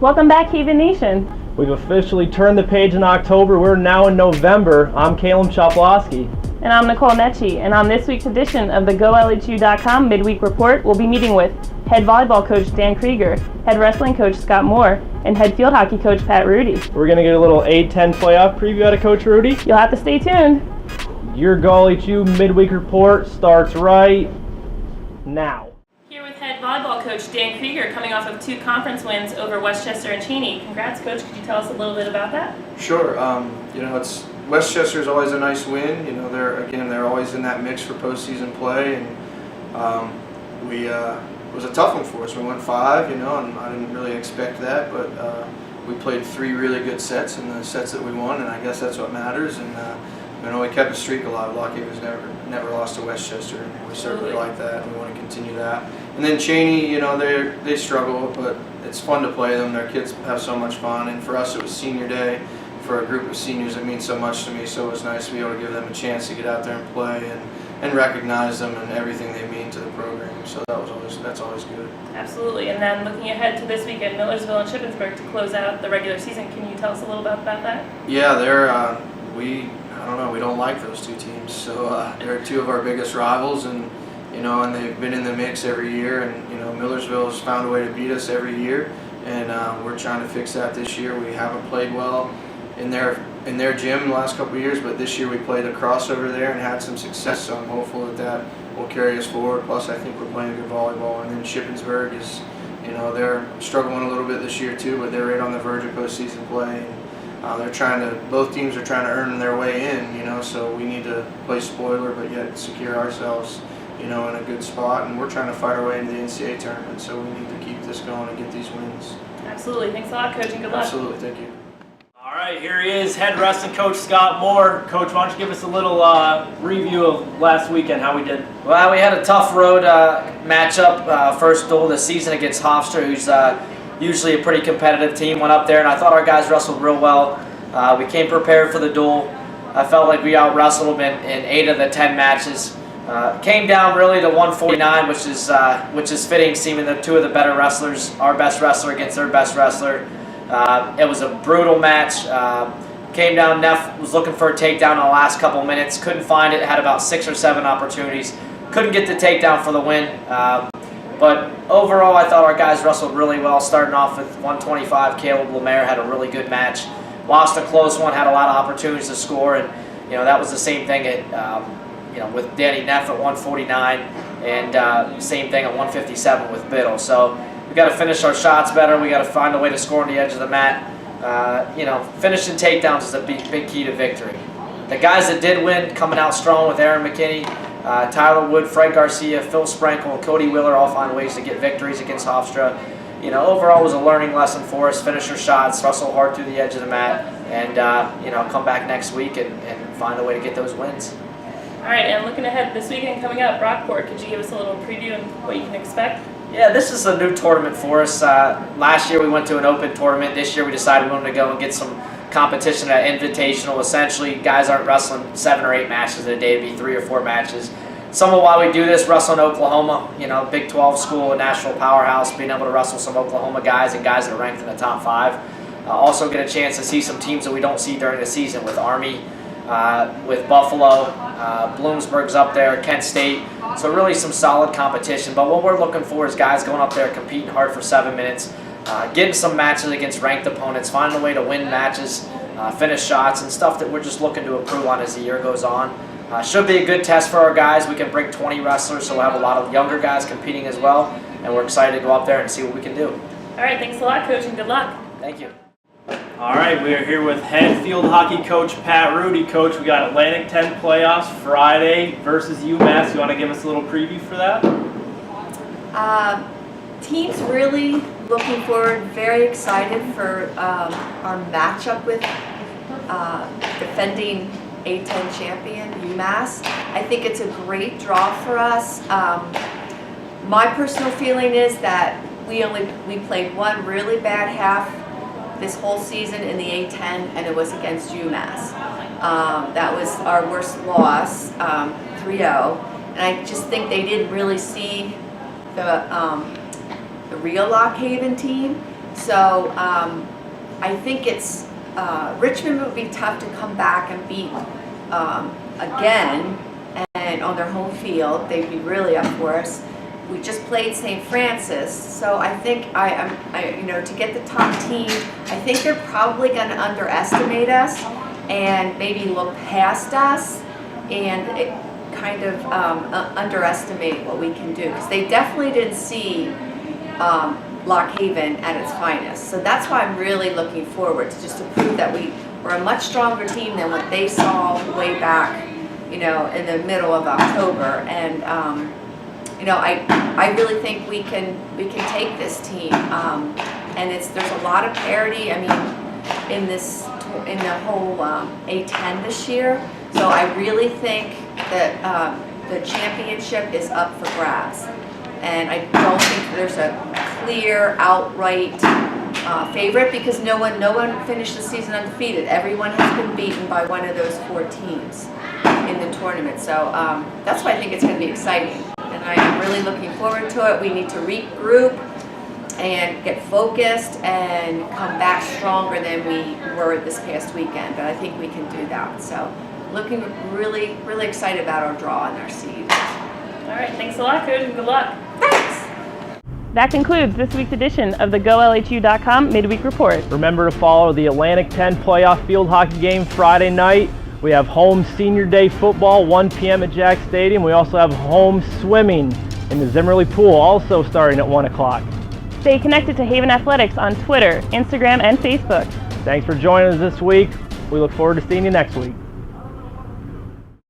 Welcome back, Haven Nation. We've officially turned the page in October. We're now in November. I'm Caleb Choplowski. And I'm Nicole Netchie. And on this week's edition of the GoLHU.com Midweek Report, we'll be meeting with head volleyball coach Dan Krieger, head wrestling coach Scott Moore, and head field hockey coach Pat Rudy. We're going to get a little A10 playoff preview out of Coach Rudy. You'll have to stay tuned. Your GoLHU Midweek Report starts right now. Here with head volleyball coach Dan Krieger, coming off of 2 conference wins over Westchester and Cheney. Congrats, coach. Could you tell us a little bit about that? Sure. It's Westchester is always a nice win. They're always in that mix for postseason play, and it was a tough one for us. We went 5, and I didn't really expect that, but we played 3 really good sets in the sets that we won, and I guess that's what matters. And we kept the streak alive. Lucky was never lost to Westchester, and we certainly like that, and we want to continue that. And then Cheney, they struggle, but it's fun to play them. Their kids have so much fun, and for us it was senior day. For a group of seniors, it means so much to me, so it was nice to be able to give them a chance to get out there and play and recognize them and everything they mean to the program. So that's always good. Absolutely. And then looking ahead to this weekend, Millersville and Shippensburg to close out the regular season. Can you tell us a little about that? Yeah, I don't know, we don't like those 2 teams. So they're 2 of our biggest rivals, and and they've been in the mix every year. And Millersville's found a way to beat us every year, and we're trying to fix that this year. We haven't played well in their gym the last couple of years, but this year we played a crossover there and had some success, so I'm hopeful that will carry us forward. Plus I think we're playing good volleyball. And then Shippensburg is, they're struggling a little bit this year too, but they're right on the verge of postseason play, and both teams are trying to earn their way in, so we need to play spoiler but yet secure ourselves in a good spot, and we're trying to fight our way into the NCAA tournament, so we need to keep this going and get these wins. Absolutely. Thanks a lot, Coach, and good luck. Absolutely. Thank you. All right, here he is, head wrestling coach Scott Moore. Coach, why don't you give us a little review of last weekend, how we did? Well, we had a tough road matchup, first duel this season against Hofstra, who's usually a pretty competitive team. Went up there, and I thought our guys wrestled real well. We came prepared for the duel. I felt like we out-wrestled them in 8 of the 10 matches. Came down really to 149, which is fitting, seeming the 2 of the better wrestlers, our best wrestler against their best wrestler. It was a brutal match. Came down, Neff was looking for a takedown in the last couple minutes, couldn't find it, had about 6 or 7 opportunities, couldn't get the takedown for the win. But overall, I thought our guys wrestled really well, starting off with 125. Caleb Lemaire had a really good match. Lost a close one, had a lot of opportunities to score, and that was the same thing at with Danny Neff at 149, and same thing at 157 with Biddle. So we got to finish our shots better. We got to find a way to score on the edge of the mat. Finishing takedowns is a big key to victory. The guys that did win, coming out strong with Aaron McKinney, Tyler Wood, Fred Garcia, Phil Sprankle, and Cody Wheeler all find ways to get victories against Hofstra. Overall it was a learning lesson for us. Finish our shots, wrestle hard through the edge of the mat, and come back next week and find a way to get those wins. All right, and looking ahead this weekend coming up, Brockport, could you give us a little preview on what you can expect? Yeah, this is a new tournament for us. Last year we went to an open tournament. This year we decided we wanted to go and get some competition at Invitational. Essentially, guys aren't wrestling 7 or 8 matches a day. It'd be 3 or 4 matches. Some of why we do this, wrestling Oklahoma, Big 12 school, a national powerhouse, being able to wrestle some Oklahoma guys and guys that are ranked in the top 5. Also get a chance to see some teams that we don't see during the season, with Army, with Buffalo, Bloomsburg's up there, Kent State. So really some solid competition. But what we're looking for is guys going up there competing hard for 7 minutes, getting some matches against ranked opponents, finding a way to win matches, finish shots, and stuff that we're just looking to improve on as the year goes on. Should be a good test for our guys. We can bring 20 wrestlers, so we'll have a lot of younger guys competing as well. And we're excited to go up there and see what we can do. All right, thanks a lot, Coach, and good luck. Thank you. All right, we are here with head field hockey coach Pat Rudy. Coach, we got Atlantic 10 playoffs Friday versus UMass. You want to give us a little preview for that? Team's really looking forward, very excited for our matchup with defending A10 champion UMass. I think it's a great draw for us. My personal feeling is that we played one really bad half this whole season in the A10, and it was against UMass. That was our worst loss, 3-0. And I just think they didn't really see the real Lock Haven team. So I think it's Richmond would be tough to come back and beat again, and on their home field they'd be really up for us. We just played St. Francis, so I think to get the top team, I think they're probably going to underestimate us and maybe look past us and kind of underestimate what we can do, because they definitely didn't see Lock Haven at its finest. So that's why I'm really looking forward to, just to prove that we're a much stronger team than what they saw way back, in the middle of October. And I really think we can take this team. And there's a lot of parity. I mean, in the whole A10 this year. So I really think that the championship is up for grabs. And I don't think there's a clear, outright favorite, because no one finished the season undefeated. Everyone has been beaten by one of those 4 teams in the tournament. So that's why I think it's going to be exciting. And I'm really looking forward to it. We need to regroup and get focused and come back stronger than we were this past weekend. But I think we can do that. So looking really, really excited about our draw and our seed. All right, thanks a lot, Coach, and good luck. Thanks! That concludes this week's edition of the GoLHU.com Midweek Report. Remember to follow the Atlantic 10 playoff field hockey game Friday night. We have home Senior Day football, 1 p.m. at Jack Stadium. We also have home swimming in the Zimmerly Pool, also starting at 1 o'clock. Stay connected to Haven Athletics on Twitter, Instagram, and Facebook. Thanks for joining us this week. We look forward to seeing you next week.